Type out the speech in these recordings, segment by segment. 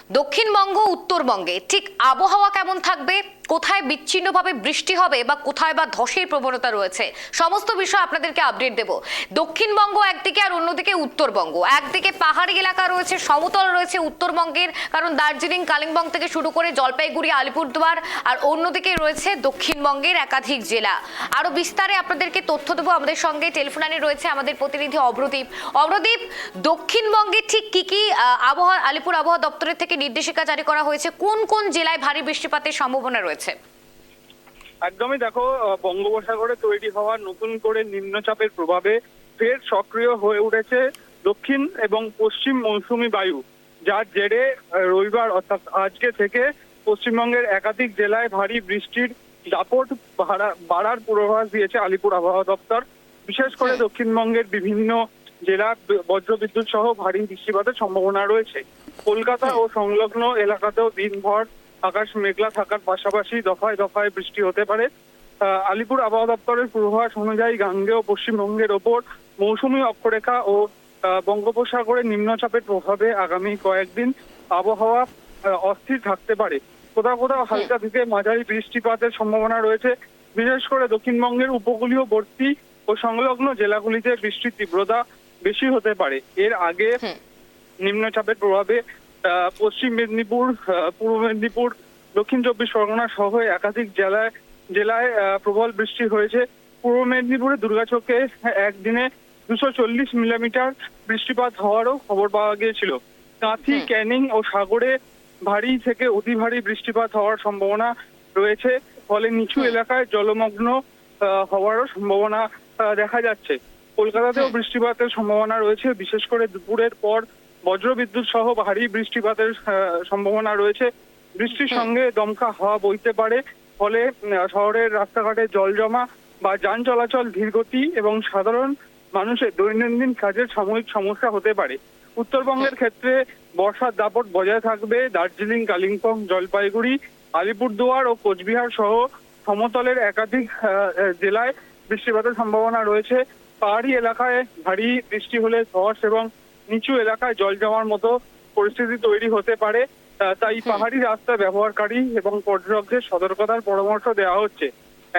দক্ষিণবঙ্গ উত্তরবঙ্গে ঠিক আবহাওয়া কেমন থাকবে, কোথায় বিচ্ছিন্নভাবে বৃষ্টি হবে বা কোথায় বা ধসের প্রবণতা রয়েছে, সমস্ত বিষয় আপনাদেরকে আপডেট দেব। দক্ষিণবঙ্গ একদিকে আর অন্যদিকে উত্তরবঙ্গ, একদিকে পাহাড়ি এলাকা রয়েছে, সমতল রয়েছে উত্তরবঙ্গের, কারণ দার্জিলিং কালিম্পং থেকে শুরু করে জলপাইগুড়ি আলিপুরদুয়ার, আর অন্যদিকে রয়েছে দক্ষিণবঙ্গের একাধিক জেলা। আরো বিস্তারে আপনাদেরকে তথ্য দেবো। আমাদের সঙ্গে টেলিফোনে রয়েছে আমাদের প্রতিনিধি অভ্রদীপ। অভ্রদীপ, দক্ষিণবঙ্গে ঠিক কি কি আবহাওয়া আলিপুর আবহাওয়া দপ্তরের থেকে নির্দেশিকা জারি করা হয়েছে, কোন কোন জেলায় ভারী বৃষ্টিপাতের সম্ভাবনা রয়েছে? একদমই দেখো, বঙ্গোপসাগরে তৈরি হওয়া নতুন করে নিম্নচাপের প্রভাবে ফের সক্রিয় হয়ে উঠেছে দক্ষিণ এবং পশ্চিম মৌসুমী বায়ু, যার জেরে রবিবার অর্থাৎ আজকে থেকে পশ্চিমবঙ্গের একাধিক জেলায় ভারী বৃষ্টির দাপট বাড়ার পূর্বাভাস দিয়েছে আলিপুর আবহাওয়া দপ্তর। বিশেষ করে দক্ষিণবঙ্গের বিভিন্ন জেলা বজ্রবিদ্যুৎ সহ ভারী বৃষ্টিপাতের সম্ভাবনা রয়েছে। কলকাতা ও সংলগ্ন এলাকাতেও দিনভর আকাশ মেঘলা থাকার পাশাপাশি দফায় দফায় বৃষ্টি হতে পারে। আলিপুর আবহাওয়া দপ্তরের পূর্বাভাস অনুযায়ী গাঙ্গেয় পশ্চিমবঙ্গের ওপর মৌসুমী অক্ষরেখা ও বঙ্গোপসাগরে নিম্নচাপের প্রভাবে আগামী কয়েকদিন আবহাওয়া অস্থির থাকতে পারে। কোথাও কোথাও হালকা থেকে মাঝারি বৃষ্টিপাতের সম্ভাবনা রয়েছে। বিশেষ করে দক্ষিণবঙ্গের উপকূলীয়বর্তী ও সংলগ্ন জেলাগুলিতে বৃষ্টির তীব্রতা বেশি হতে পারে। এর আগে নিম্নচাপের প্রভাবে পশ্চিম মেদিনীপুর, পূর্ব মেদিনীপুর, দক্ষিণ চব্বিশ পরগনা সহ একাধিক জেলায় প্রবল বৃষ্টি হয়েছে। পূর্ব মেদিনীপুরে দুর্গাচকে একদিনে 240 মিলিমিটার বৃষ্টিপাত হওয়ারও খবর পাওয়া গিয়েছিল। কাঁথি, ক্যানিং ও সাগরে ভারী থেকে অতি ভারী বৃষ্টিপাত হওয়ার সম্ভাবনা রয়েছে। ফলে নিচু এলাকায় জলমগ্ন হওয়ারও সম্ভাবনা দেখা যাচ্ছে। কলকাতাতেও বৃষ্টিপাতের সম্ভাবনা রয়েছে। বিশেষ করে দুপুরের পর বজ্রবিদ্যুৎ সহ ভারী বৃষ্টিপাতের সম্ভাবনা রয়েছে। বৃষ্টির সঙ্গে দমকা হাওয়া বইতে পারে। ফলে শহরের রাস্তাঘাটে জল জমা বা যান চলাচল ধীরগতি এবং সাধারণ মানুষের দৈনন্দিন কাজের সাময়িক সমস্যা হতে পারে। উত্তরবঙ্গের ক্ষেত্রে বর্ষার দাপট বজায় থাকবে। দার্জিলিং, কালিম্পং, জলপাইগুড়ি, আলিপুরদুয়ার ও কোচবিহার সহ সমতলের একাধিক জেলায় বৃষ্টিপাতের সম্ভাবনা রয়েছে। পাহাড়ি এলাকায় ভারী বৃষ্টি হলে ধস এবং নিচু এলাকায় জল জমার মতো পরিস্থিতি তৈরি হতে পারে। তাই পাহাড়ি রাস্তা ব্যবহারকারী এবং পর্যটকদের সতর্কতার পরামর্শ দেওয়া হচ্ছে।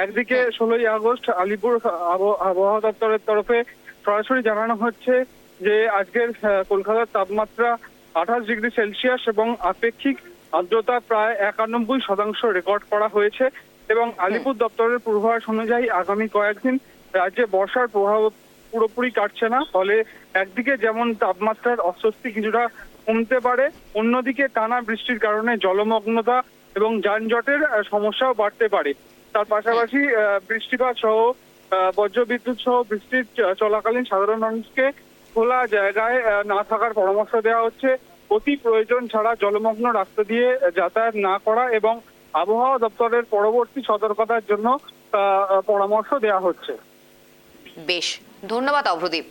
একদিকে 16ই আগস্ট আলিপুর আবহাওয়া দপ্তরের তরফে সরাসরি জানানো হচ্ছে যে আজকের কলকাতার তাপমাত্রা 28 ডিগ্রি সেলসিয়াস এবং আপেক্ষিক আর্দ্রতা প্রায় 91% রেকর্ড করা হয়েছে। এবং আলিপুর দপ্তরের পূর্বাভাস অনুযায়ী আগামী কয়েকদিন রাজ্যে বর্ষার প্রভাব পুরোপুরি কাটছে না। ফলে একদিকে যেমন তাপমাত্রার অস্বস্তি কিছুটা কমতে পারে, অন্যদিকে টানা বৃষ্টির কারণে জলমগ্নতা এবং যানজটের সমস্যাও বাড়তে পারে। তার পাশাপাশি বৃষ্টিপাত সহ বজ্রবিদ্যুৎ সহ বৃষ্টির চলাকালীন সাধারণ মানুষকে খোলা জায়গায় না থাকার পরামর্শ দেওয়া হচ্ছে। অতি প্রয়োজন ছাড়া জলমগ্ন রাস্তা দিয়ে যাতায়াত না করা এবং আবহাওয়া দপ্তরের পরবর্তী সতর্কতার জন্য পরামর্শ দেওয়া হচ্ছে। বেশ, ধন্যবাদ অভ্রদীপ।